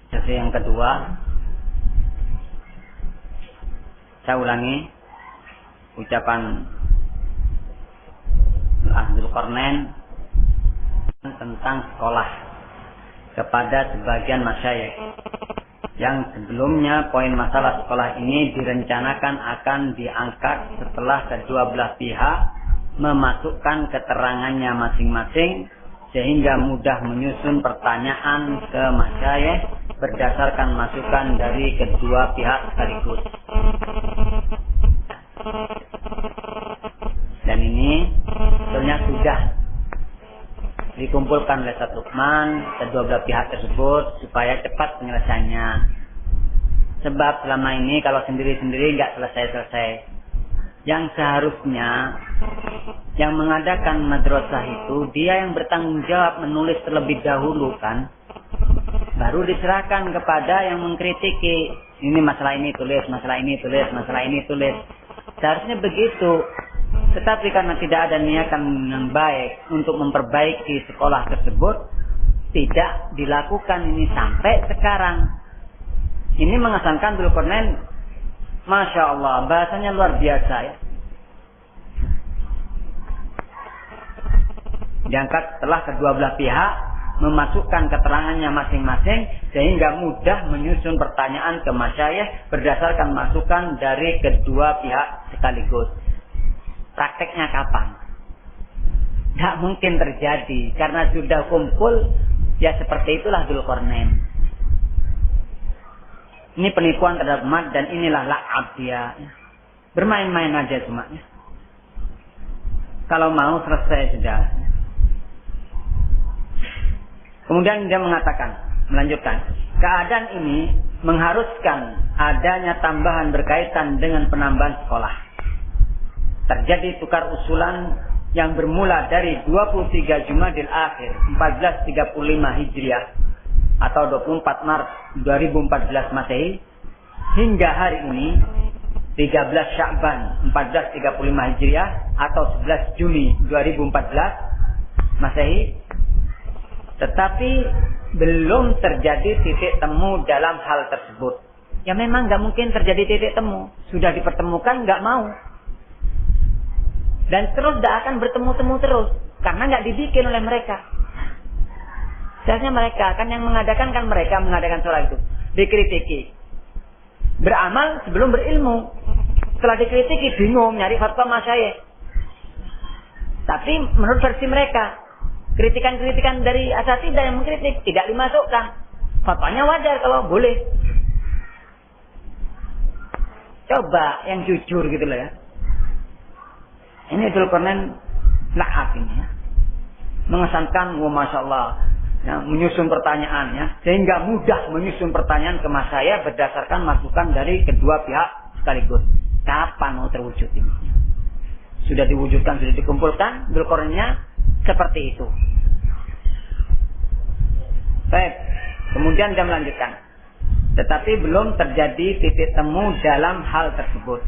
Sesi yang kedua, saya ulangi ucapan Dzulqarnain tentang sekolah kepada sebagian masyayikh yang sebelumnya poin masalah sekolah ini direncanakan akan diangkat setelah kedua belah pihak memasukkan keterangannya masing-masing sehingga mudah menyusun pertanyaan ke masyayikh berdasarkan masukan dari kedua pihak sekaligus. Dan ini sebetulnya sudah dikumpulkan oleh Ustaz Lukman kedua belah pihak tersebut supaya cepat penyelesaiannya. Sebab selama ini kalau sendiri-sendiri nggak selesai-selesai. Yang seharusnya yang mengadakan madrasah itu dia yang bertanggung jawab menulis terlebih dahulu kan, baru diserahkan kepada yang mengkritiki. Ini masalah ini tulis, masalah ini tulis, masalah ini tulis. Seharusnya begitu. Tetapi karena tidak ada niatan yang baik untuk memperbaiki sekolah tersebut, tidak dilakukan ini sampai sekarang. Ini mengesankan Dzulqarnain, Masya Allah, bahasanya luar biasa ya. Diangkat setelah kedua belah pihak memasukkan keterangannya masing-masing sehingga mudah menyusun pertanyaan ke masyayikh berdasarkan masukan dari kedua pihak sekaligus. Prakteknya kapan? Tidak mungkin terjadi karena sudah kumpul ya seperti itulah Dzulqarnain. Ini penipuan terhadap umat dan inilah la'ab dia. Bermain-main aja cuma ya. Kalau mau selesai sudah. Kemudian dia melanjutkan. Keadaan ini mengharuskan adanya tambahan berkaitan dengan penambahan sekolah. Terjadi tukar usulan yang bermula dari 23 Jumadil Akhir 1435 Hijriah atau 24 Maret 2014 Masehi hingga hari ini 13 Sya'ban 1435 Hijriah atau 11 Juni 2014 Masehi, tetapi belum terjadi titik temu dalam hal tersebut. Ya memang nggak mungkin terjadi titik temu, sudah dipertemukan nggak mau. Dan terus tidak akan bertemu-temu terus. Karena nggak dibikin oleh mereka. Seharusnya mereka, kan yang mengadakan kan mereka mengadakan sholat itu. Dikritiki. Beramal sebelum berilmu. Setelah dikritiki bingung nyari fatwa masyayikh. Tapi menurut versi mereka, kritikan-kritikan dari asatidzah yang mengkritik tidak dimasukkan. Fatwanya wajar kalau boleh. Coba yang jujur gitu loh ya. Ini Dzulqarnain la'ab ini ya. Mengesankan, Masya Allah, ya, menyusun pertanyaan ya, sehingga mudah menyusun pertanyaan ke masyayikh berdasarkan masukan dari kedua pihak sekaligus. Kapan mau terwujud ini? Sudah diwujudkan, sudah dikumpulkan, Dzulqarnainnya seperti itu. Baik, kemudian dia melanjutkan. Tetapi belum terjadi titik temu dalam hal tersebut.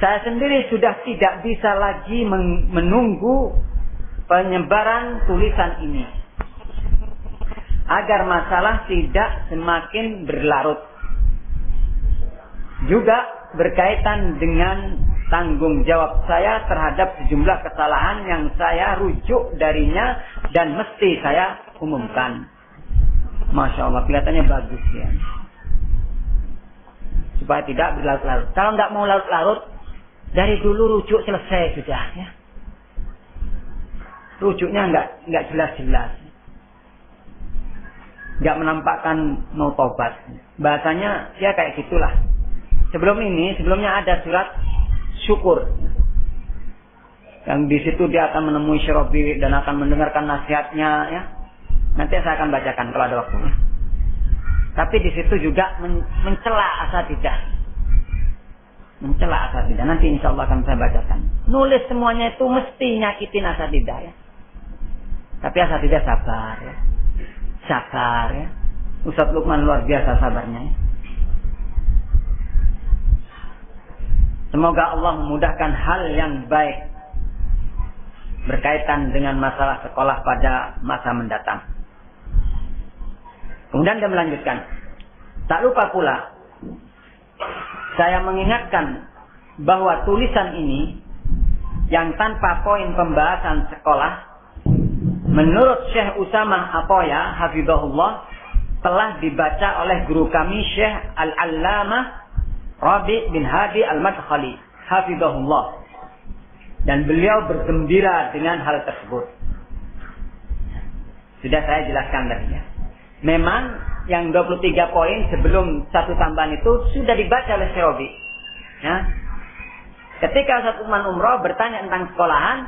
Saya sendiri sudah tidak bisa lagi menunggu penyebaran tulisan ini agar masalah tidak semakin berlarut. Juga berkaitan dengan tanggung jawab saya terhadap sejumlah kesalahan yang saya rujuk darinya dan mesti saya umumkan. Masya Allah, kelihatannya bagus ya. Supaya tidak berlarut-larut. Kalau tidak mau larut-larut, dari dulu rujuk selesai sudah ya. Rujuknya enggak jelas-jelas. Enggak menampakkan mau tobat. Bahasanya ya kayak gitulah. Sebelumnya ada surat syukur. Yang di situ dia akan menemui Syarabi dan akan mendengarkan nasihatnya ya. Nanti saya akan bacakan kalau ada waktunya. Tapi di situ juga mencela asatidzah. Nanti insya Allah akan saya bacakan. Nulis semuanya itu mesti nyakitin asatidzah ya. Tapi asatidzah sabar ya. Sabar ya. Ustaz Lukman luar biasa sabarnya ya. Semoga Allah memudahkan hal yang baik berkaitan dengan masalah sekolah pada masa mendatang. Kemudian dia melanjutkan. Tak lupa pula, saya mengingatkan bahwa tulisan ini yang tanpa poin pembahasan sekolah, menurut Syekh Usamah Atoya, hafizahullah, telah dibaca oleh guru kami Syekh Al-Allamah Rabi bin Hadi Al-Madkhali, hafizahullah. Dan beliau bergembira dengan hal tersebut. Sudah saya jelaskan tadinya. Memang yang 23 poin sebelum satu tambahan itu sudah dibaca oleh Syekh Rabi. Ya. Ketika Ustaz Lukman umroh bertanya tentang sekolahan,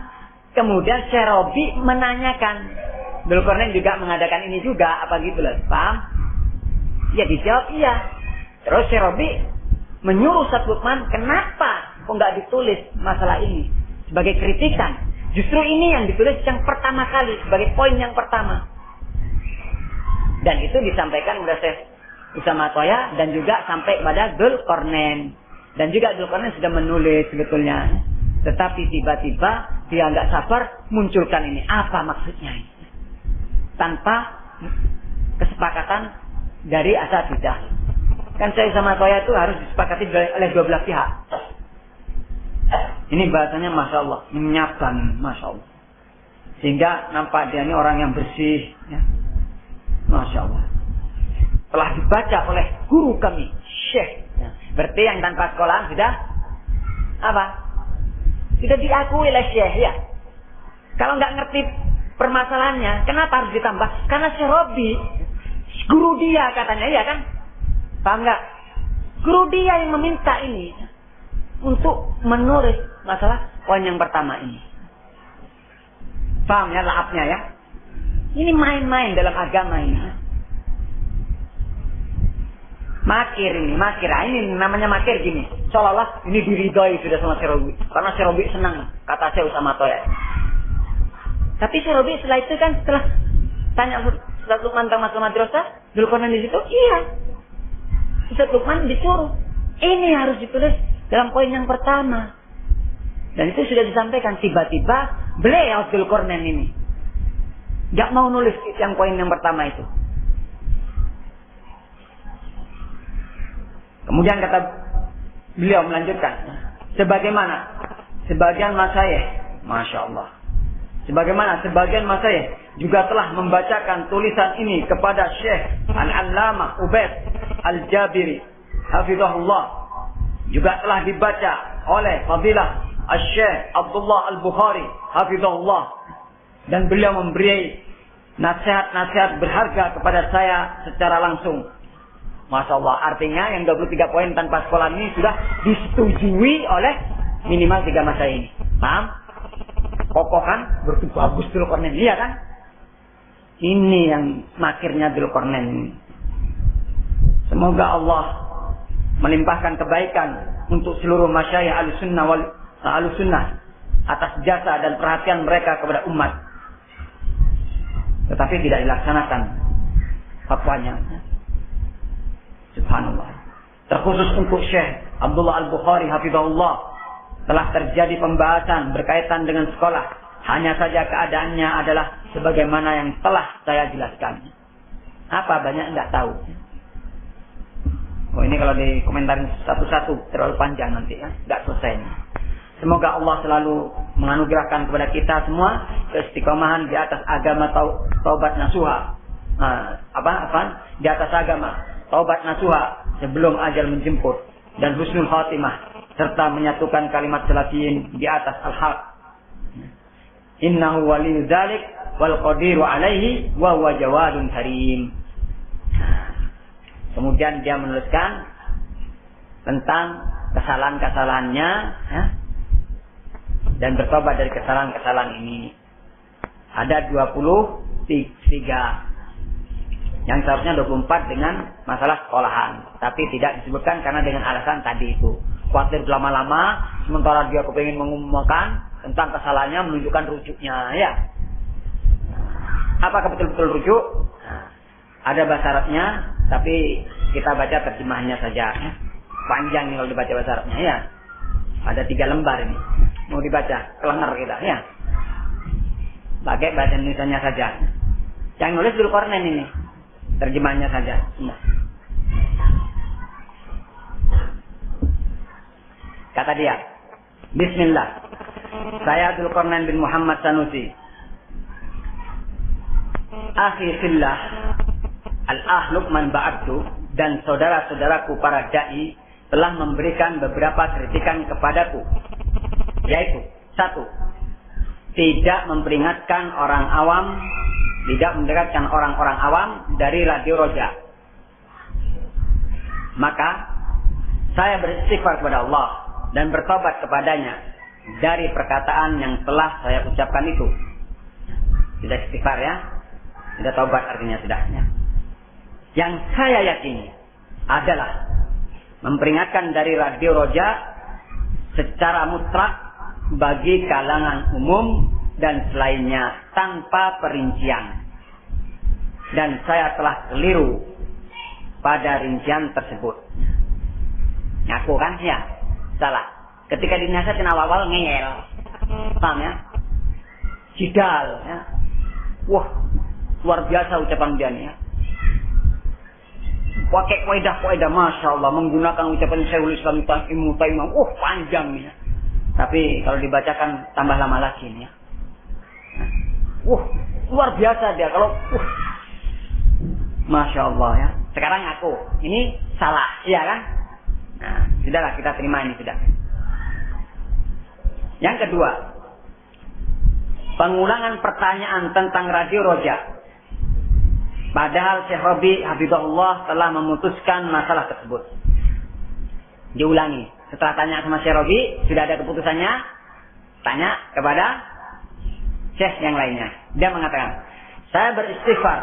kemudian Syekh Rabi menanyakan. Dzulqarnain juga mengadakan ini juga, apa gitu lah, paham? Ya dijawab iya. Terus Syekh Rabi menyuruh Ustaz Lukman, kenapa kok nggak ditulis masalah ini sebagai kritikan? Justru ini yang ditulis yang pertama kali, sebagai poin yang pertama. Dan itu disampaikan kepada Syekh Usamah Atoya dan juga sampai kepada Dzulqarnain. Dan juga Dzulqarnain sudah menulis sebetulnya. Tetapi tiba-tiba dia nggak sabar munculkan ini. Apa maksudnya ini? Tanpa kesepakatan dari asatidzah. Kan Syekh Usamah Atoya itu harus disepakati oleh dua belah pihak. Ini bahasanya Masya Allah. Menyiapkan Masya Allah. Sehingga nampak dia ini orang yang bersih. Ya. Masya Allah. Telah dibaca oleh guru kami, Syekh. Ya. Berarti yang tanpa sekolahan sudah apa? Sudah diakui oleh Syekh ya. Kalau nggak ngerti permasalahannya, kenapa harus ditambah? Karena Syekh Rabi, guru dia katanya ya kan? Paham nggak? Guru dia yang meminta ini untuk menulis masalah poin yang pertama ini. Paham ya laapnya ya? Ini main-main dalam agama ini. Makir ini, makir. Ini namanya makir gini. Seolah-olah ini diridhoi sudah sama Syekh Rabi. Karena Syekh Rabi senang, kata Syekh Usamah Atoya. Tapi Syekh Rabi setelah itu kan, setelah tanya Ustaz Lukman tentang masalah madrasah, Dzulqarnain di situ, iya. Ustaz Lukman disuruh. Ini harus ditulis dalam poin yang pertama. Dan itu sudah disampaikan. Tiba-tiba beliau Dzulqarnain ini gak mau nulis yang poin yang pertama itu. Kemudian kata beliau melanjutkan, sebagaimana sebagian masyayikh, Masya Allah, sebagaimana sebagian masyayikh juga telah membacakan tulisan ini kepada Syekh Al-Allamah Ubaid Al-Jabiri, hafizahullah, juga telah dibaca oleh Fadilah Al-Syekh Abdullah Al-Bukhari, hafizahullah, dan beliau memberi nasihat-nasihat berharga kepada saya secara langsung. Masya Allah, artinya yang 23 poin tanpa sekolah ini sudah disetujui oleh minimal 3 masa ini. Paham? Kokoh kan? Berarti bagus Dzulqarnain, iya kan? Ini yang makirnya Dzulqarnain. Semoga Allah melimpahkan kebaikan untuk seluruh masyayikh Ahlussunnah atas jasa dan perhatian mereka kepada umat. Tetapi tidak dilaksanakan fatwanya. Subhanallah. Terkhusus untuk Syekh Abdullah Al-Bukhari hafizahullah telah terjadi pembahasan berkaitan dengan sekolah. Hanya saja keadaannya adalah sebagaimana yang telah saya jelaskan. Apa banyak enggak tahu. Oh ini kalau dikomentarin satu-satu terlalu panjang nanti ya, enggak selesai. Semoga Allah selalu menganugerahkan kepada kita semua keistiqomahan di atas agama taubat nasuha. Di atas agama taubat nasuha sebelum ajal menjemput, dan husnul khatimah, serta menyatukan kalimat salafiyin di atas al-haq. Innahu waliyyu dzalik wal qadiru alaihi wa huwa jawadun karim. Kemudian dia menuliskan tentang kesalahan-kesalahannya ya, dan bertobat dari kesalahan-kesalahan ini. Ada 23 yang seharusnya 24 dengan masalah sekolahan, tapi tidak disebutkan karena dengan alasan tadi itu. Khawatir lama-lama, sementara dia kepingin mengumumkan tentang kesalahannya, menunjukkan rujuknya ya. Apakah betul-betul rujuk? Ada bahasa Arabnya, tapi kita baca terjemahnya saja. Panjang nih kalau dibaca bahasa Arabnya ya. Ada 3 lembar ini. Mau dibaca, kelengar kita ya. Pakai bahasa Indonesianya saja. Yang nulis Dzulqarnain ini. terjemahnya saja. Kata dia, Bismillah, saya Dzulqarnain bin Muhammad Sanusi, akhi fillah, al-ah Luqman ba'abdu, dan saudara-saudaraku para da'i telah memberikan beberapa kritikan kepadaku, yaitu 1. Tidak memperingatkan orang awam, tidak memperingatkan orang-orang awam dari Radio Roja. Maka saya beristighfar kepada Allah dan bertobat kepadanya dari perkataan yang telah saya ucapkan itu. Sudah istighfar ya, sudah taubat artinya sudahnya. Yang saya yakini adalah memperingatkan dari Radio Roja secara mutlak bagi kalangan umum dan selainnya tanpa perincian. Dan saya telah keliru pada rincian tersebut. Ngaku kan ya? Salah. Ketika dinasihatin awal-awal ngeyel. Paham ya? Jidal ya. Wah, luar biasa ucapan dia nih ya. Pakai kaidah-kaidah, Masya Allah, menggunakan ucapan Syekhul Islam Ibnu Taimiyah. Panjang nih ya. Tapi kalau dibacakan tambah lama lagi nih ya. Luar biasa dia kalau Masya Allah ya. Sekarang aku ini salah, iya kan? Nah, sudahlah kita terima ini sudah. Yang kedua, pengulangan pertanyaan tentang Radio Roja. Padahal Syekh Rabi Hafizahullah telah memutuskan masalah tersebut. Diulangi. Setelah tanya sama Syekh Rabi, sudah ada keputusannya, tanya kepada Syekh yang lainnya. Dia mengatakan, saya beristighfar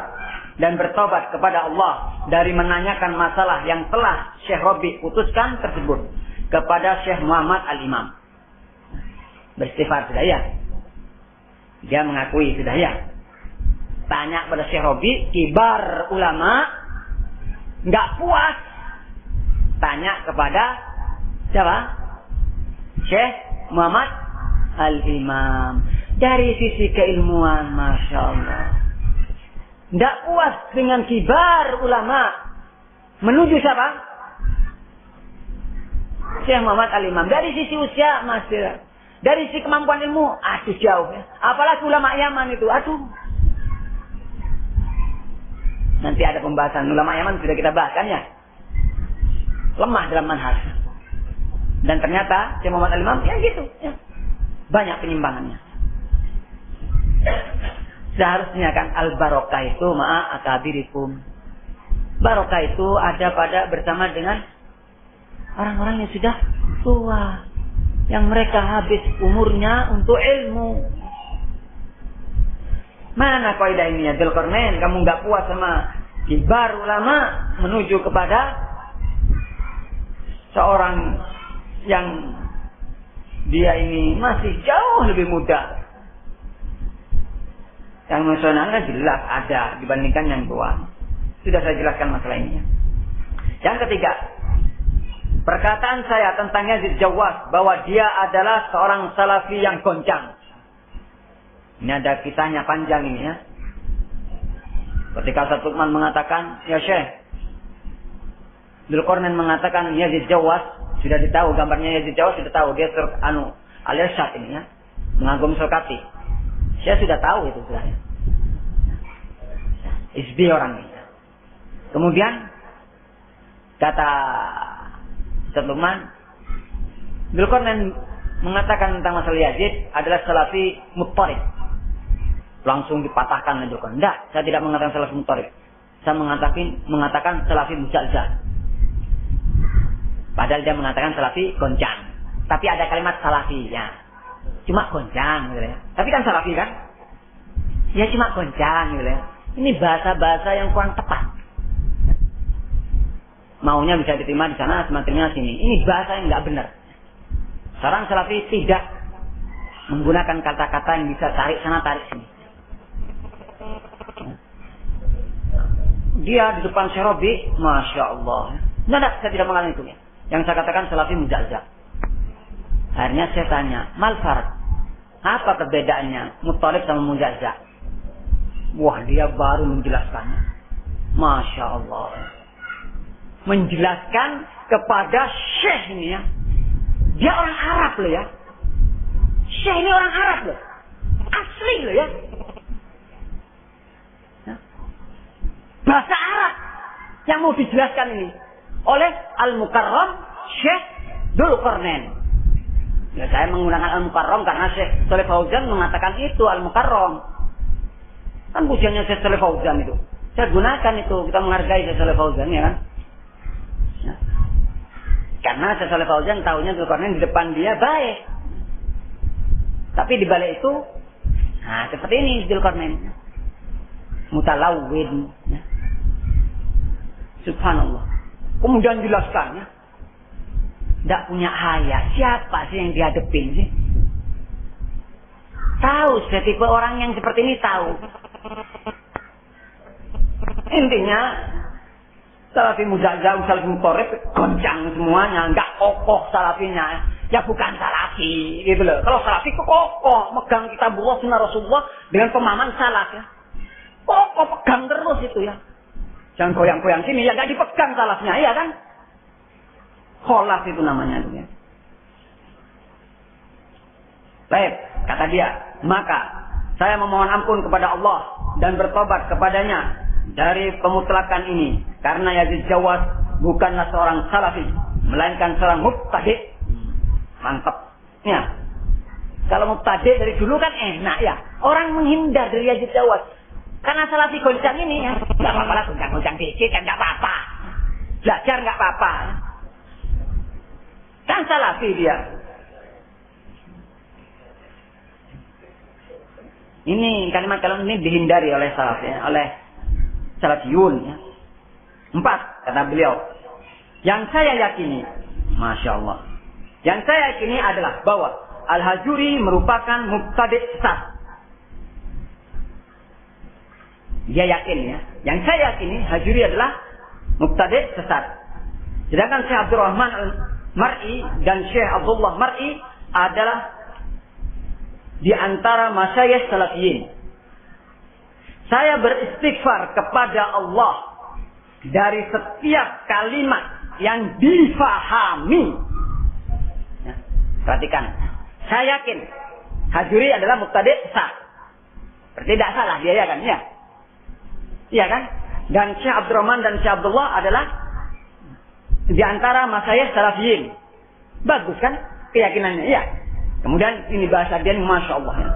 dan bertobat kepada Allah dari menanyakan masalah yang telah Syekh Rabi putuskan tersebut kepada Syekh Muhammad Al-Imam. Beristighfar sudah ya. Dia mengakui sudah ya. Tanya pada Syekh Rabi, kibar ulama, nggak puas. Tanya kepada siapa? Syekh Muhammad Al-Imam. Dari sisi keilmuan, Masya Allah. Nggak puas dengan kibar ulama. Menuju siapa? Syekh Muhammad Al-Imam. Dari sisi usia masih. Dari sisi kemampuan ilmu, aduh jauh ya. Apalagi ulama Yaman itu, aduh. Nanti ada pembahasan ulama Yaman sudah kita bahas kan ya. Lemah dalam manhaj. Dan ternyata Syekh Muhammad Al-Imam ya gitu ya. Banyak penyimpangannya. Seharusnya kan al-barokah itu ma'a akabirikum. Barokah itu ada pada bersama dengan orang-orang yang sudah tua. Yang mereka habis umurnya untuk ilmu. Mana kaidah ini ya Dzulqarnain? Kamu nggak puas sama kibar ulama menuju kepada seorang yang dia ini masih jauh lebih muda. Yang nasional kan jelas ada dibandingkan yang tua. Sudah saya jelaskan masalah ini. Yang ketiga, perkataan saya tentang Yazid Jawwas bahwa dia adalah seorang salafi yang goncang. Ini ada kisahnya panjang ini ya. Ketika Ustaz Luqman mengatakan, ya Syekh, Dzulqarnain mengatakan Yazid Jawwas, sudah ditahu gambarnya Yazid Jawwas, sudah tahu dia Al-Irsyad ini ya, mengagum Sulkati. Saya sudah tahu itu sudah. Isbi orang ini. Kemudian kata Ustaz Luqman, Dzulqarnain mengatakan tentang masalah Yazid adalah salafi muttarib. Langsung dipatahkan oleh Dzulqarnain. Tidak, saya tidak mengatakan salafi muttarib. Saya mengatakan salafi muzalzal. Padahal dia mengatakan salafi goncang. Tapi ada kalimat salafi ya. Cuma goncang gitu ya. Tapi kan salafi kan? Ya cuma goncang gitu ya. Ini bahasa-bahasa yang kurang tepat. Maunya bisa diterima di sana, semakinnya sini. Ini bahasa yang nggak benar. Seorang salafi tidak menggunakan kata-kata yang bisa tarik sana, tarik sini. Dia di depan Syekh Rabi, Masya Allah. Tidak, saya tidak mengalami itu. Yang saya katakan salafi mujazza. Akhirnya saya tanya, mal farq? Apa perbedaannya muttalib sama mujazza? Wah, dia baru menjelaskannya. Masya Allah. Menjelaskan kepada Syekh ini ya. Dia orang Arab loh ya. Syekh ini orang Arab loh. Asli loh ya. Bahasa Arab yang mau dijelaskan ini oleh Al-Mukarram Syekh Dzulqarnain. Ya, saya menggunakan Al-Mukarram karena Syekh Shalih Fauzan mengatakan itu Al-Mukarram. Kan pujiannya Syekh Shalih Fauzan itu. Saya gunakan itu, kita menghargai Syekh Shalih Fauzan ya kan. Ya. Karena Syekh Shalih Fauzan tahunya Dzulqarnain di depan dia baik. Tapi di balik itu, nah seperti ini Dzulqarnain. Mutalawwin. Ya. Subhanallah. Kemudian jelaskannya. Tidak punya haya. Siapa sih yang dihadapin sih? Tahu, setipe orang yang seperti ini tahu. Intinya, Salafi Mujaza, Salafi Muqarrib, goncang semuanya. Nggak kokoh Salafinya. Ya bukan Salafi. Gitu loh. Kalau Salafi kok kokoh. Megang kitabullah, sunnah Rasulullah dengan pemahaman salaf ya. Kokoh pegang terus itu ya. Jangan goyang-goyang sini, ya nggak dipegang salafnya, ya kan? Kholaf itu namanya. Ya. Baik, kata dia, maka saya memohon ampun kepada Allah dan bertobat kepadanya dari pemutlakan ini. Karena Yazid Jawad bukanlah seorang salafi, melainkan seorang mubtadi'. Mantap. Ya. Kalau mubtadi' dari dulu kan enak ya. Orang menghindar dari Yazid Jawad. Karena Salafi goncang ini ya, nggak apa-apa lah, goncang-goncang dikit kan nggak apa-apa. Belajar nggak apa-apa. Kan Salafi dia. Ini kalimat-kalimat ini dihindari oleh Salafi, ya, oleh Salafiyun. Ya. 4, kata beliau. Yang saya yakini, Masya Allah. Yang saya yakini adalah bahwa Al-Hajuri merupakan mubtadi' sesat. Dia yakin ya. Yang saya yakini Hajuri adalah mubtadi' sesat. Sedangkan Syekh Abdurrahman Al-Mar'i dan Syekh Abdullah Mar'i adalah di antara masyayikh salafiyin. Saya beristighfar kepada Allah dari setiap kalimat yang difahami. Ya, perhatikan. Saya yakin Hajuri adalah mubtadi' sesat. Berarti tidak salah dia ya kan? Ya. Iya kan? Dan Syekh Abdurrahman dan Syekh Abdullah adalah di antara masyayikh salafiyin. Bagus kan keyakinannya? Iya. Kemudian ini bahasa dia, Masya Allah. Ya.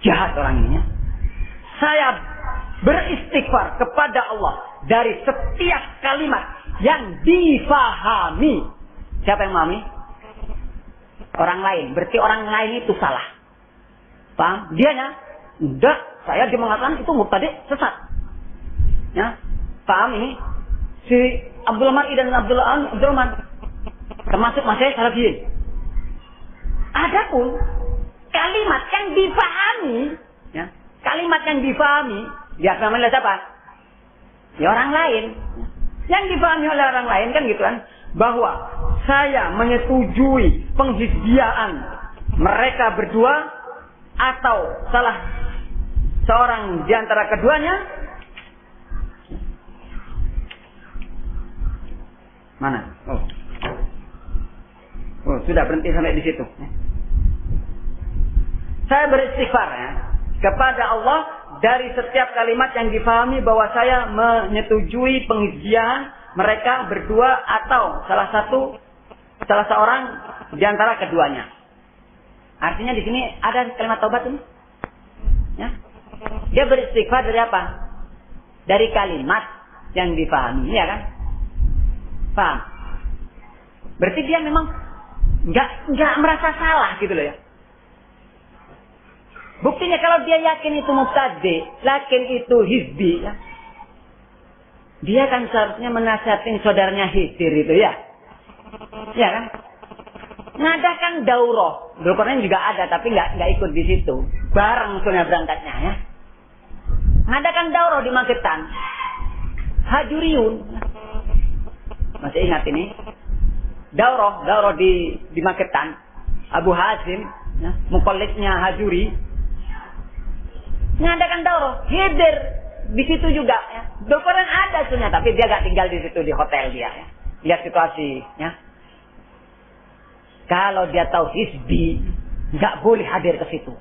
Jahat orang ini. Ya. Saya beristighfar kepada Allah dari setiap kalimat yang difahami. Siapa yang memahami? Orang lain. Berarti orang lain itu salah. Paham? Dianya, enggak. Saya dia mengatakan itu mubtadi' sesat. Ya, paham ini? Si Abdul Mar'i dan Abdurrahman termasuk masyayikh salafiyin. Adapun kalimat yang difahami, ya, kalimat yang difahami, dia namanya siapa? Ya orang lain. Yang difahami oleh orang lain kan gitu kan, bahwa saya menyetujui penghizbiaan mereka berdua atau salah seorang di antara keduanya. Mana? Oh, sudah berhenti sampai di situ. Saya beristighfar ya, kepada Allah dari setiap kalimat yang difahami bahwa saya menyetujui penghizbian mereka berdua atau salah seorang di antara keduanya. Artinya di sini ada kalimat taubat ini. Ya. Dia beristighfar dari apa? Dari kalimat yang difahami, ya kan? Paham? Berarti dia memang nggak merasa salah gitu loh ya. Buktinya kalau dia yakin itu mubtadi', yakin itu hizbi, ya. Dia kan seharusnya menasihatin saudaranya Khidir itu ya. Ya kan? Ngadakan daurah. Dzulqarnain juga ada tapi nggak ikut di situ. Bareng soalnya berangkatnya ya. Ngadakan daurah di Magetan. Hajuriyun. Masih ingat ini? Daurah di Magetan. Abu Hazim, ya, muqallidnya Hajuri. Ngadakan daurah. Khidir di situ juga ya. Quran ada sunnah, tapi dia gak tinggal di situ di hotel dia. Ya. Lihat situasi. Ya. Kalau dia tahu hizbi, gak boleh hadir ke situ.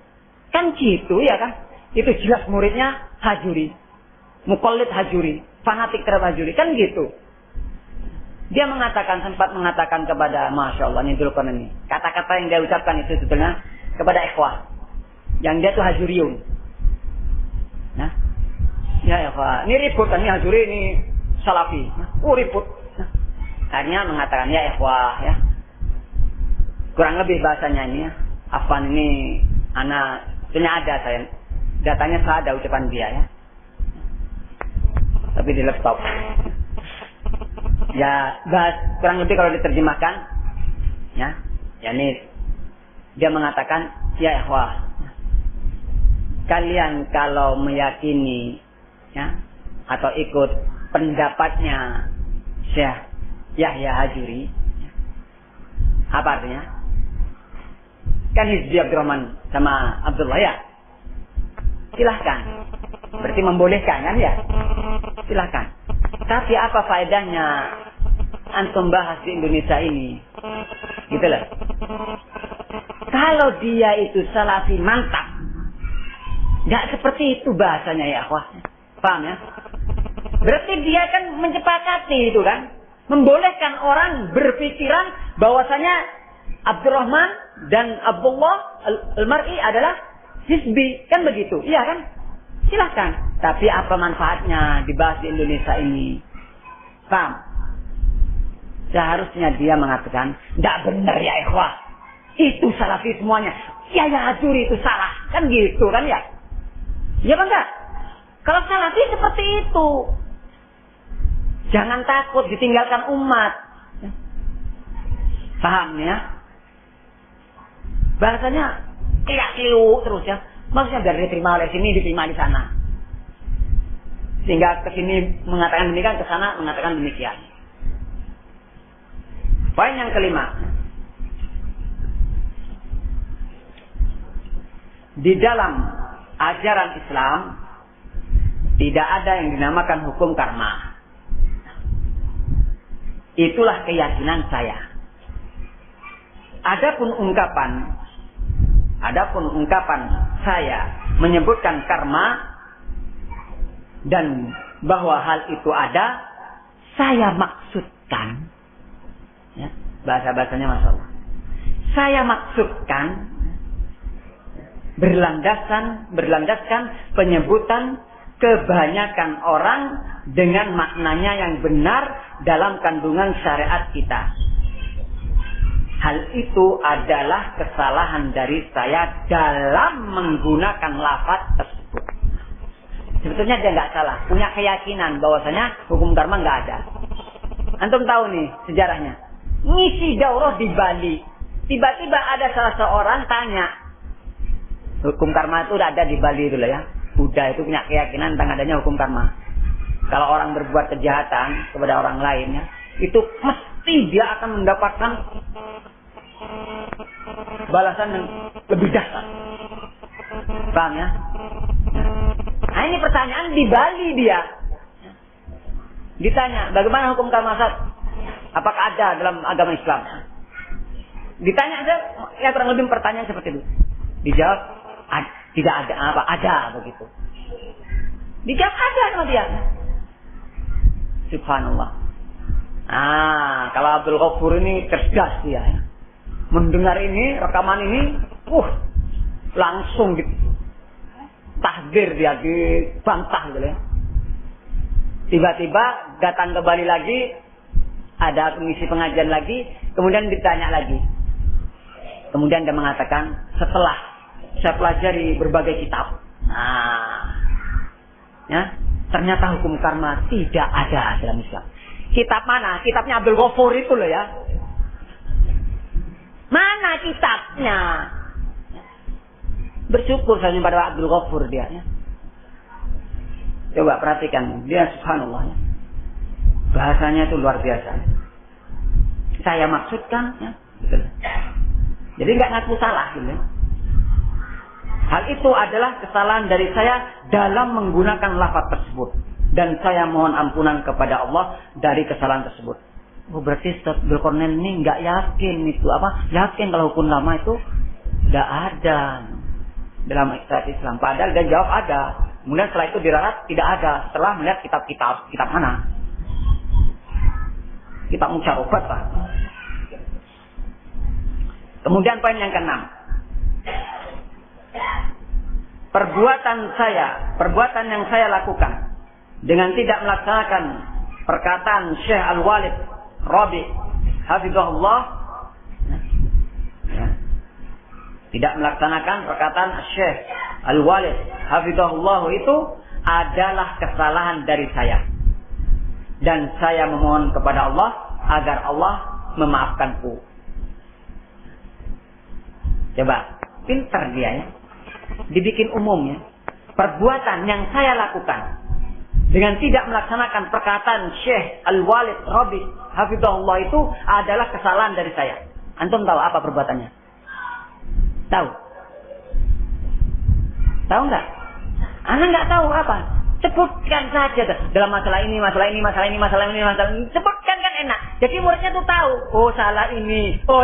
Kan gitu ya kan? Itu jelas muridnya Hajuri. Muqallid Hajuri. Fanatik terhadap Hajuri. Kan gitu. Dia sempat mengatakan kepada, Masya Allah, ini Quran ini. Kata-kata yang dia ucapkan itu sebetulnya kepada ikhwah. Yang dia tuh Hajuriun. Nah, ya ikhwah, ini ribut kan, ini Hajuri, ini Salafi. Ribut. Nah, akhirnya mengatakan, ya ikhwah, ya. Kurang lebih bahasanya ini ya. Afwan ini, anak, sebenarnya ada saya. Datanya saya ada ucapan dia ya. Tapi di laptop. Ya, kurang lebih kalau diterjemahkan, ya, ini dia mengatakan, ya ikhwah, kalian kalau meyakini, ya, atau ikut pendapatnya Syekh Yahya Hajuri, apa artinya? Kan Hizbi Abdurrahman sama Abdullah ya, silahkan. Berarti membolehkan kan ya? Silahkan. Tapi apa faedahnya antum bahas di Indonesia ini? Gitu loh. Kalau dia itu salafi mantap, nggak seperti itu bahasanya ya akhwah. Paham ya? Berarti dia kan menyepakati itu kan, membolehkan orang berpikiran bahwasanya Abdurrahman dan Abdullah Al-Mar'i adalah hizbi, kan begitu? Iya kan? Silahkan. Tapi apa manfaatnya dibahas di Indonesia ini? Paham? Seharusnya dia mengatakan, tidak benar ya ikhwah. Itu salafi semuanya. Ya Hajuri itu salah. Kan gitu kan ya? Ya kan enggak? Kalau salafi seperti itu. Jangan takut ditinggalkan umat. Paham ya? Bahasanya tidak keliru terus ya. Maksudnya biar diterima oleh sini, diterima di sana. Sehingga ke sini mengatakan demikian, ke sana mengatakan demikian. Poin yang kelima. Di dalam ajaran Islam tidak ada yang dinamakan hukum karma. Itulah keyakinan saya. Adapun ungkapan saya menyebutkan karma dan bahwa hal itu ada, saya maksudkan, ya, bahasa-bahasanya Masya Allah, saya maksudkan berlandaskan penyebutan kebanyakan orang dengan maknanya yang benar dalam kandungan syariat kita. Hal itu adalah kesalahan dari saya dalam menggunakan lafaz tersebut. Sebetulnya dia nggak salah, punya keyakinan bahwasanya hukum karma nggak ada. Antum tahu nih sejarahnya. Ngisi daurah di Bali, tiba-tiba ada salah seorang tanya, hukum karma itu udah ada di Bali dulu ya. Buddha itu punya keyakinan tentang adanya hukum karma. Kalau orang berbuat kejahatan kepada orang lainnya, itu mesti dia akan mendapatkan balasan yang lebih dahsyat. Paham ya? Nah ini pertanyaan di Bali dia. Ditanya, bagaimana hukum karma Ustaz? Apakah ada dalam agama Islam? Ditanya aja, ya kurang lebih pertanyaan seperti itu. Dijawab, tidak ada apa, ada begitu. Dijawab ada sama dia. Subhanallah. Kalau Abdul Ghafur ini cerdas dia. Ya. Mendengar ini, rekaman ini, langsung gitu. Tahdir dia, dibantah gitu ya. Tiba-tiba datang ke Bali lagi, ada pengisi pengajian lagi, kemudian ditanya lagi. Kemudian dia mengatakan, setelah saya pelajari berbagai kitab, ya, ternyata hukum karma tidak ada dalam Islam. Kitab mana? Kitabnya Abdul Ghafur itu loh ya. Mana kitabnya? Bersyukur saya pada Abdul Ghafur dia. Ya. Coba perhatikan, dia subhanallah. Ya. Bahasanya itu luar biasa. Saya maksudkan, ya. Jadi nggak ngaku salah. Gitu. Hal itu adalah kesalahan dari saya dalam menggunakan lafaz tersebut. dan saya mohon ampunan kepada Allah dari kesalahan tersebut. Oh, berarti Ustaz Dzulqarnain ini nggak yakin itu apa? Yakin kalau hukum lama itu tidak ada dalam Islam. Padahal dia jawab ada. Kemudian setelah itu diralat tidak ada. Setelah melihat kitab mana? Kitab Musyarobat lah. Kemudian poin yang ke-6. Perbuatan yang saya lakukan dengan tidak melaksanakan perkataan Syekh Al-Walid Rabi hafizahullah, tidak melaksanakan perkataan Syekh Al-Walid hafizahullah itu adalah kesalahan dari saya, dan saya memohon kepada Allah agar Allah memaafkanku. Coba, pintar dia ya, dibikin umum ya. Perbuatan yang saya lakukan dengan tidak melaksanakan perkataan Syekh Al-Walid Rabi hafizahullah itu adalah kesalahan dari saya. Antum tahu apa perbuatannya? Tahu? Tahu nggak? Anda nggak tahu apa? Sebutkan saja dalam masalah ini. Sebutkan kan enak. Jadi muridnya tuh tahu. Oh salah ini. Kalau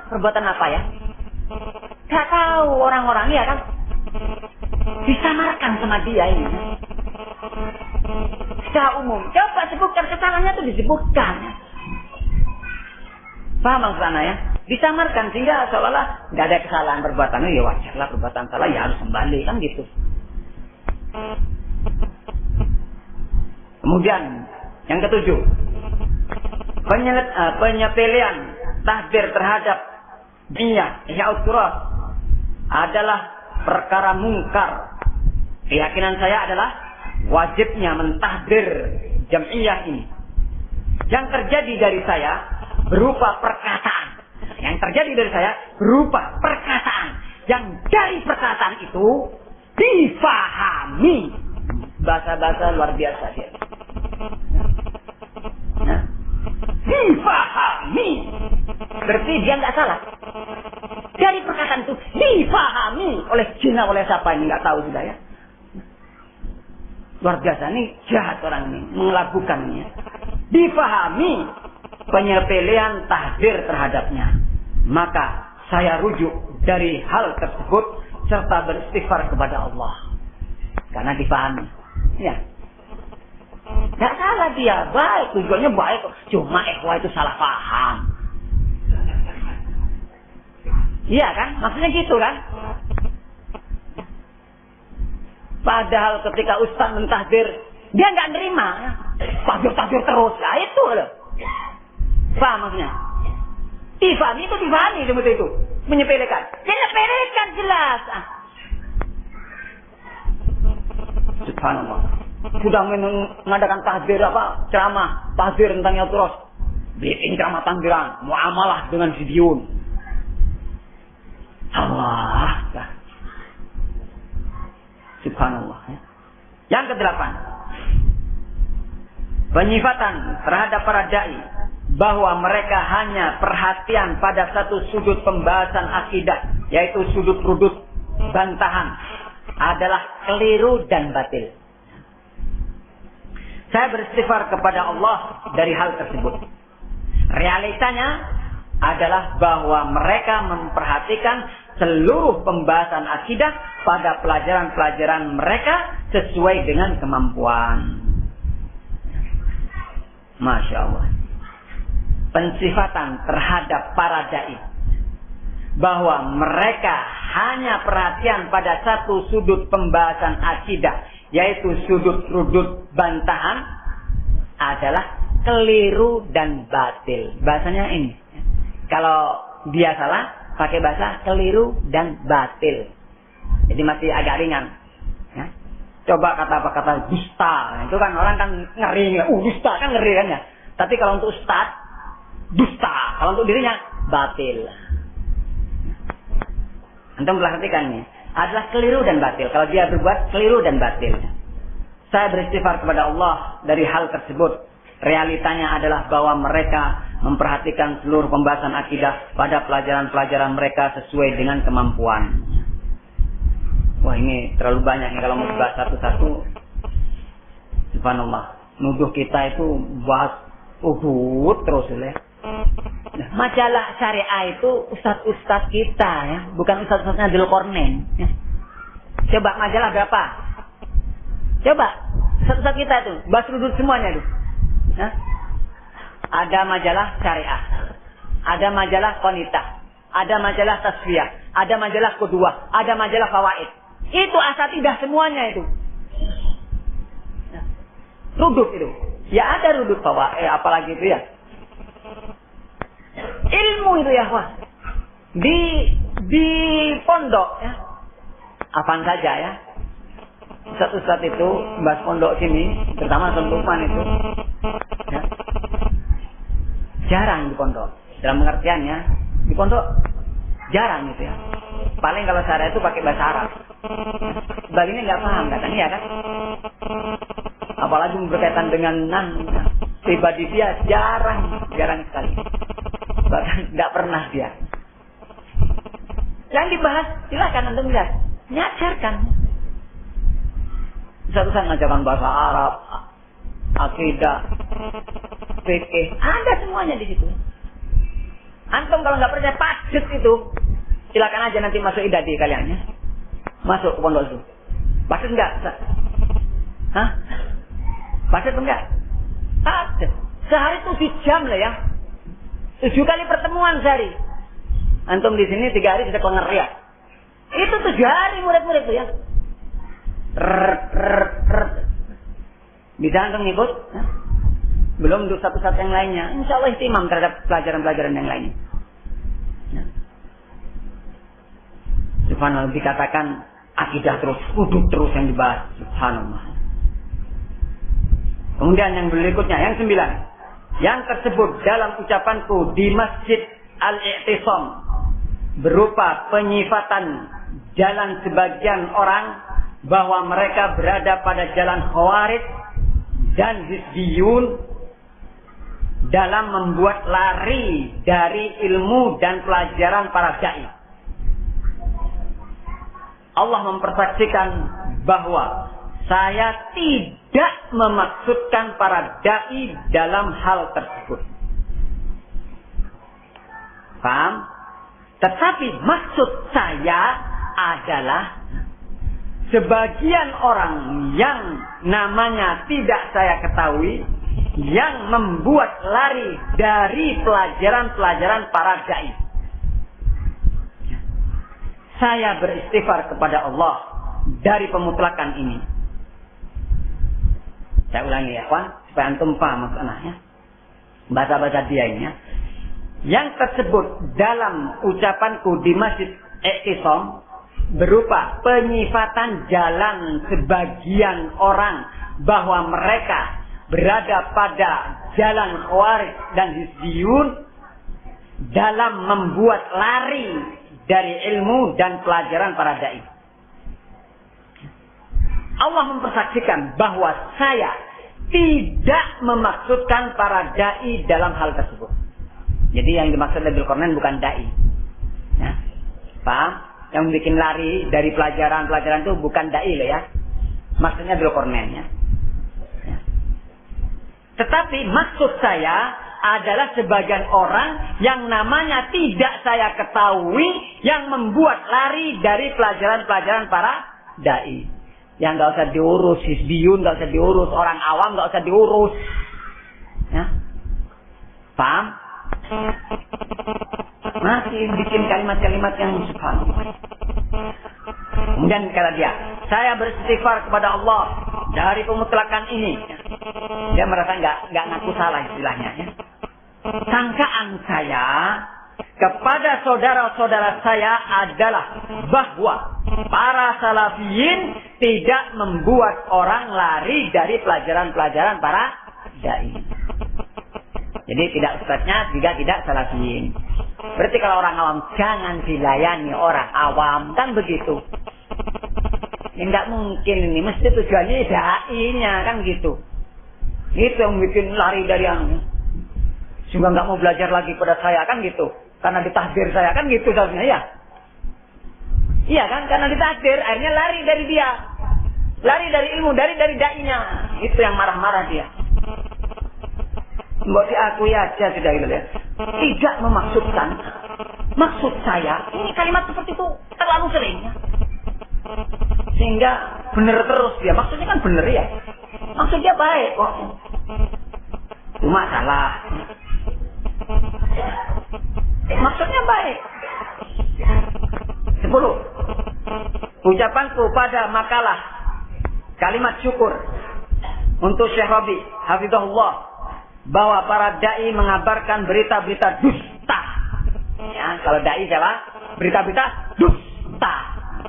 perbuatan apa ya? Nggak tahu orang-orang ya kan? Disamarkan sama dia ini. Secara umum. Coba sebutkan kesalahannya tuh disebutkan. Paham maksudnya ya? Disamarkan sehingga seolah-olah nggak ada kesalahan perbuatannya, ya wajarlah perbuatan salah ya harus kembali kan gitu. Kemudian yang ke-7, penyepelean tahdir terhadap dunia ya'ud-turas adalah perkara mungkar. Keyakinan saya adalah wajibnya mentahdir jam'iyah ini. Yang terjadi dari saya berupa perkataan. Yang dari perkataan itu difahami. Bahasa-bahasa luar biasa dia. Nah, difahami. Berarti dia nggak salah. Dari perkataan itu difahami oleh jin, oleh siapa ini nggak tahu sudah ya. Luar biasa, ini jahat orang ini, mengelabukannya. Difahami penyepelean tahdir terhadapnya. Maka saya rujuk dari hal tersebut serta beristighfar kepada Allah. Karena difahami. Ya. Tidak salah dia, baik, tujuannya baik. Cuma ikhwah itu salah paham. Iya kan? Maksudnya gitu kan? Padahal ketika ustaz mentahdir, dia nggak nerima. Tahdir terus. Nah itu loh. Paham maksudnya? Difahami itu difahami seperti itu. Menyepelekan. Menyepelekan jelas. Subhanallah. Sudah mengadakan tahdir apa? Ceramah. Tahdir tentang yang terus. Bikin ceramah tahdiran. Muamalah dengan Sidiun. Allah. Subhanallah. Yang ke-8. Penyifatan terhadap para da'i bahwa mereka hanya perhatian pada satu sudut pembahasan akidah, yaitu sudut rudut bantahan, adalah keliru dan batil. Saya beristighfar kepada Allah dari hal tersebut. Realitanya adalah bahwa mereka memperhatikan seluruh pembahasan akidah pada pelajaran-pelajaran mereka sesuai dengan kemampuan. Masya Allah. Pensifatan terhadap para da'i bahwa mereka hanya perhatian pada satu sudut pembahasan akidah, yaitu sudut rudut bantahan, adalah keliru dan batil. Bahasanya ini. Kalau dia salah, pakai bahasa keliru dan batil. Jadi masih agak ringan. Ya. Coba kata dusta. Itu kan orang kan ngeri. Dusta kan ngeri kan ya. Tapi kalau untuk ustaz, dusta. Kalau untuk dirinya, batil. Antum perhatikan nih. Adalah keliru dan batil. Kalau dia berbuat keliru dan batil. Saya beristighfar kepada Allah dari hal tersebut. Realitanya adalah bahwa mereka memperhatikan seluruh pembahasan akidah pada pelajaran-pelajaran mereka sesuai dengan kemampuan. Wah ini terlalu banyak nih kalau mau bahas satu-satu. Subhanallah. Nuduh kita itu bahas terus ya. Nah, majalah syariah itu ustaz-ustaz kita ya, bukan ustaz-ustaznya Dzulqarnain ya. Coba majalah berapa? Coba ustaz-ustaz kita itu bahas rudut semuanya itu. Ya. Ada majalah syariah, ada majalah qonitah, ada majalah tasfiyah, ada majalah qudwah, ada majalah fawaid. Itu asatidah semuanya itu. Ya. Rudut itu. Ya ada rudut fawaid, apalagi itu ya. Ilmu itu ya, wah. Di pondok ya. Apaan saja ya. Ustaz-ustaz itu bahas pondok sini, terutama Lukman itu. Ya. Jarang di pondok. Dalam pengertiannya, di pondok jarang gitu ya. Paling kalau syariah itu pakai bahasa Arab. Sebagiannya nggak paham katanya ya kan. Apalagi berkaitan dengan pribadi dia jarang sekali. Bahkan nggak pernah dia. Yang dibahas silakan antum lihat, nyajarkan. Ustaz ngajarkan bahasa Arab, akidah, fikih, ada semuanya di situ. Antum kalau nggak percaya pajet itu, silakan aja nanti masuk idadi kalian ya. Masuk ke pondok itu. Pajet enggak? Hah? Pajet enggak? Ada. Sehari 7 jam lah ya. 7 kali pertemuan sehari. Antum di sini 3 hari bisa kelenger ya. Itu 7 hari murid-murid itu ya. Bisa antum ngikut? Ya? Belum untuk satu-satu yang lainnya. Insya Allah ihtimam terhadap pelajaran-pelajaran yang lainnya. Ya. Subhanallah dikatakan akidah terus, uduk terus yang dibahas. Subhanallah. Kemudian yang berikutnya, yang 9. Yang tersebut dalam ucapanku di Masjid Al-I'tisam berupa penyifatan jalan sebagian orang bahwa mereka berada pada jalan Khawarij dan Hizbiyun dalam membuat lari dari ilmu dan pelajaran para dai. Allah mempersaksikan bahwa saya tidak memaksudkan para dai dalam hal tersebut. Paham? Tetapi maksud saya adalah sebagian orang yang namanya tidak saya ketahui yang membuat lari dari pelajaran-pelajaran para dai. Saya beristighfar kepada Allah dari pemutlakan ini. Saya ulangi ya kawan, supaya antum paham maksudnya. Bahasa-bahasa dia ini ya. Yang tersebut dalam ucapanku di Masjid I'tisam berupa penyifatan jalan sebagian orang bahwa mereka berada pada jalan Khawarij dan Hizbiyun dalam membuat lari dari ilmu dan pelajaran para dai. Allah mempersaksikan bahwa saya tidak memaksudkan para dai dalam hal tersebut. Jadi yang dimaksud Dzulqarnain bukan dai. Ya. Paham? Yang bikin lari dari pelajaran-pelajaran itu bukan dai loh ya. Maksudnya Dzulqarnain ya. Ya. Tetapi maksud saya adalah sebagian orang yang namanya tidak saya ketahui yang membuat lari dari pelajaran-pelajaran para dai. Yang nggak usah diurus, Hizbiyun nggak usah diurus, orang awam nggak usah diurus. Ya. Paham? Masih bikin kalimat-kalimat yang subhanallah. Kemudian kata dia, saya beristighfar kepada Allah dari pemutlakan ini. Dia merasa nggak ngaku salah istilahnya. Ya. Sangkaan saya kepada saudara-saudara saya adalah bahwa para salafiyin tidak membuat orang lari dari pelajaran-pelajaran para dai. Jadi tidak ustadznya juga tidak salafiyin. Berarti kalau orang awam jangan dilayani orang awam, kan begitu. Ya nggak mungkin ini, mesti tujuannya dai-nya kan gitu. Itu yang bikin lari dari yang sehingga nggak mau belajar lagi pada saya kan gitu. Karena ditahdir saya kan gitu seharusnya ya. Iya kan? Karena ditakdir, akhirnya lari dari dia. Lari dari ilmu, dari dai-nya. Itu yang marah-marah dia. Mau diakui aja sudah gitu ya. Tidak memaksudkan. Maksud saya, ini kalimat seperti itu terlalu sering ya. Sehingga benar terus dia. Maksudnya kan benar ya. Maksud dia baik kok. Cuma salah. Maksudnya baik. 10. Ucapanku pada makalah kalimat syukur untuk Syekh Rabi hafizahullah bahwa para dai mengabarkan berita-berita dusta. Ya, kalau dai siapa? Berita-berita dusta.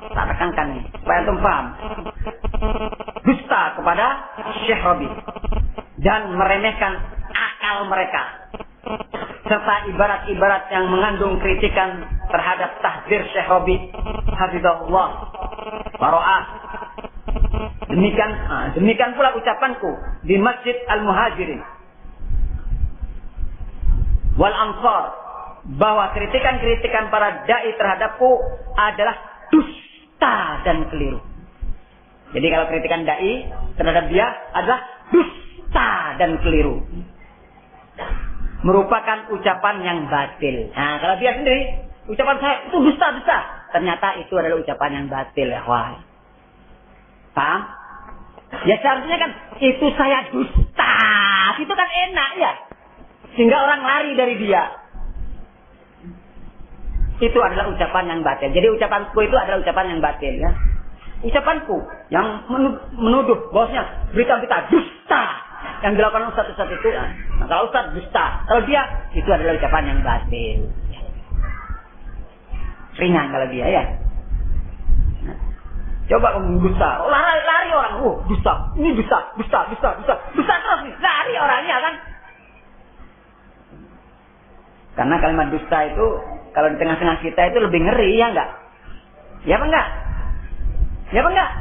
Tak tekankan nih, supaya antum paham. Dusta kepada Syekh Rabi dan meremehkan akal mereka, serta ibarat-ibarat yang mengandung kritikan terhadap tahdir Syekh Rabi hafizahullah bara'ah. Demikian pula ucapanku di Masjid Al-Muhajirin wal Ansar bahwa kritikan-kritikan para dai terhadapku adalah dusta dan keliru. Jadi kalau kritikan dai terhadap dia adalah dusta dan keliru, merupakan ucapan yang batil. Nah, kalau dia sendiri, ucapan saya itu dusta-dusta. Ternyata itu adalah ucapan yang batil, ya wah. Paham? Ya seharusnya kan itu saya dusta. Itu kan enak ya. Sehingga orang lari dari dia. Itu adalah ucapan yang batil. Jadi ucapanku itu adalah ucapan yang batil ya. Ucapanku yang menuduh bosnya berita-berita dusta yang dilakukan ustaz-ustaz itu. Nah, kalau ustaz dusta, kalau dia itu adalah ucapan yang batil. Ringan kalau dia ya. Nah, coba kamu dusta, lari orang, dusta, ini dusta terus nih, lari orangnya kan. Karena kalimat dusta itu kalau di tengah-tengah kita itu lebih ngeri ya enggak? Ya apa enggak? Ya apa enggak?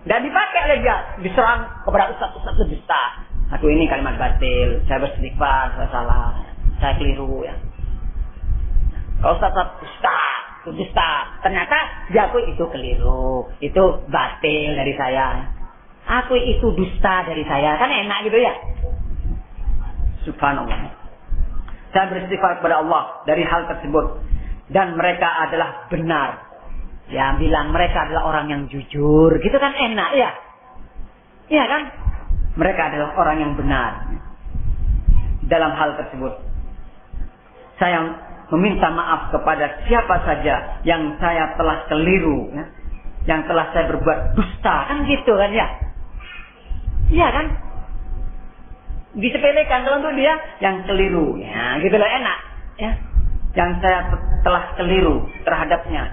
Dan dipakai oleh dia, diserang kepada ustaz-ustaz dusta. Aduh ini kalimat batil, saya beristighfar, saya salah, saya keliru ya. Kalau ustaz dusta, ternyata diakui itu keliru, itu batil dari saya. Akui itu dusta dari saya, kan enak gitu ya. Subhanallah. Saya beristighfar kepada Allah dari hal tersebut. Dan mereka adalah benar. Ya, bilang mereka adalah orang yang jujur. Gitu kan enak ya. Iya kan? Mereka adalah orang yang benar. Dalam hal tersebut. Saya meminta maaf kepada siapa saja yang saya telah keliru. Ya, yang telah saya berbuat dusta. Kan gitu kan ya. Iya kan? Disepelekan kalau untuk dia yang keliru. Ya, gitu loh enak. Ya. Yang saya telah keliru terhadapnya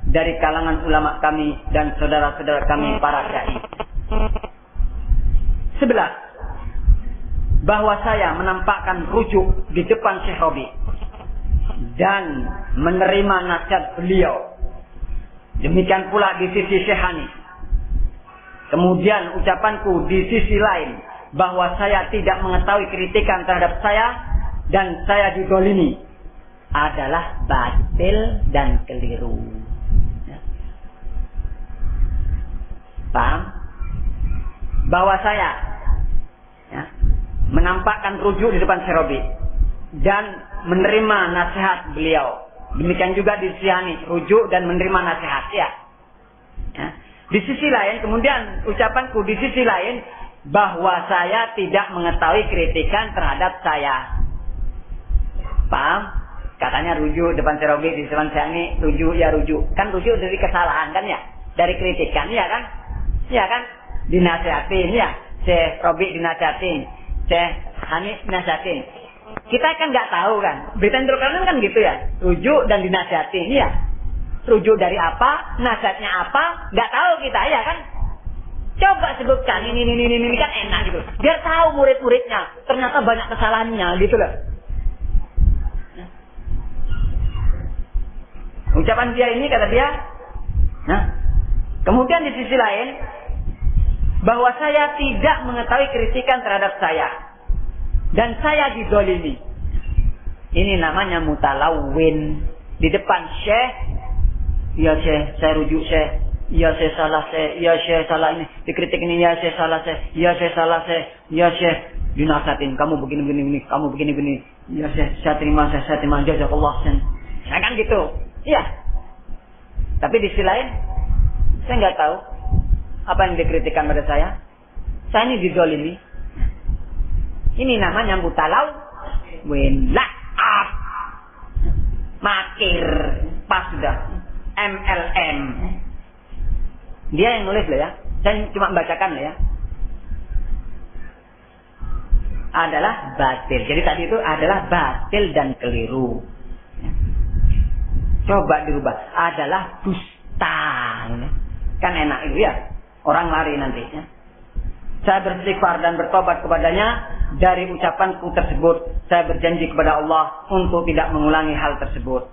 dari kalangan ulama kami dan saudara-saudara kami para dai. 11. Bahwa saya menampakkan rujuk di depan Syekh Rabi dan menerima nasihat beliau. Demikian pula di sisi Syekh Hani. Kemudian ucapanku di sisi lain bahwa saya tidak mengetahui kritikan terhadap saya dan saya dizalimi adalah batil dan keliru. Paham? Bahwa saya ya, menampakkan rujuk di depan Syekh Rabi dan menerima nasihat beliau. Demikian juga di sisi Hani, rujuk dan menerima nasihat ya. Di sisi lain, kemudian ucapanku di sisi lain bahwa saya tidak mengetahui kritikan terhadap saya. Paham? Katanya rujuk depan Syekh Rabi, di depan saya ini rujuk ya rujuk. Kan rujuk dari kesalahan kan ya? Dari kritikan ya kan? Ya kan? Dinasihatin ya. Syekh Rabi dinasihatin. Syekh Hani dinasihatin. Kita kan nggak tahu kan. Berita internet kan gitu ya. Rujuk dan dinasihatin ya. Rujuk dari apa? Nasihatnya apa? Nggak tahu kita ya kan? Coba sebutkan ini kan enak gitu. Biar tahu murid-muridnya. Ternyata banyak kesalahannya gitu loh. Ucapan dia ini kata dia. Nah, kemudian di sisi lain bahwa saya tidak mengetahui kritikan terhadap saya dan saya dizalimi. Ini namanya mutalawwin di depan Syekh iya Syekh, saya rujuk Syekh, iya saya salah Syekh, iya Syekh salah ini, dikritik ini, iya Syekh salah Syekh, iya Syekh salah Syekh, iya Syekh, dinasihatin, kamu begini, kamu begini, iya Syekh, saya terima, jazakallah Syekh. Saya kan gitu, iya. Tapi di sisi lain, saya nggak tahu apa yang dikritikkan pada saya. Saya ini dizolimi. Ini namanya mutalau wela'af. Makir. Pas sudah. MLM. Dia yang nulis loh ya. Saya cuma membacakan loh ya. Adalah batil. Jadi tadi itu adalah batil dan keliru. Coba dirubah. Adalah dusta. Kan enak itu ya. Orang lari nanti ya. Saya beristighfar dan bertobat kepadanya dari ucapanku tersebut. Saya berjanji kepada Allah untuk tidak mengulangi hal tersebut.